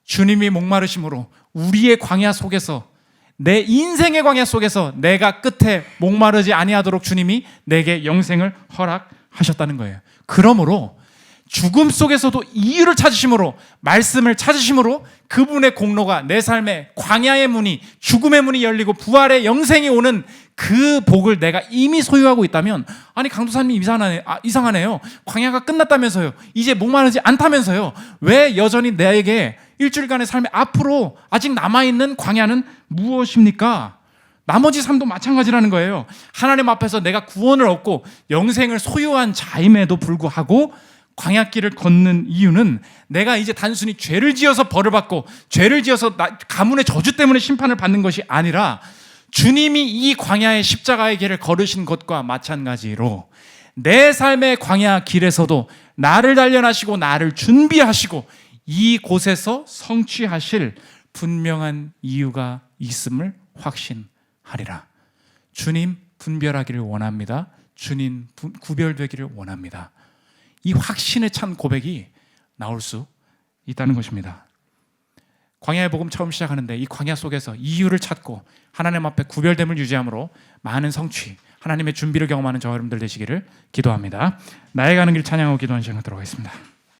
주님이 목마르심으로 우리의 광야 속에서, 내 인생의 광야 속에서 내가 끝에 목마르지 아니하도록 주님이 내게 영생을 허락하셨다는 거예요. 그러므로 죽음 속에서도 이유를 찾으심으로, 말씀을 찾으심으로 그분의 공로가 내 삶에 광야의 문이, 죽음의 문이 열리고 부활의 영생이 오는 그 복을 내가 이미 소유하고 있다면, 아니 강도사님 이상하네요. 광야가 끝났다면서요. 이제 목마르지 않다면서요. 왜 여전히 나에게 일주일간의 삶의 앞으로 아직 남아있는 광야는 무엇입니까? 나머지 삶도 마찬가지라는 거예요. 하나님 앞에서 내가 구원을 얻고 영생을 소유한 자임에도 불구하고 광야길을 걷는 이유는 내가 이제 단순히 죄를 지어서 벌을 받고 죄를 지어서 가문의 저주 때문에 심판을 받는 것이 아니라, 주님이 이 광야의 십자가의 길을 걸으신 것과 마찬가지로 내 삶의 광야 길에서도 나를 단련하시고 나를 준비하시고 이곳에서 성취하실 분명한 이유가 있음을 확신하리라. 주님 분별하기를 원합니다. 주님 구별되기를 원합니다. 이 확신에 찬 고백이 나올 수 있다는 것입니다. 광야의 복음 처음 시작하는데 이 광야 속에서 이유를 찾고 하나님 앞에 구별됨을 유지함으로 많은 성취, 하나님의 준비를 경험하는 저와 여러분들 되시기를 기도합니다. 나의 가는 길 찬양하고 기도하는 시간 갖도록 하겠습니다.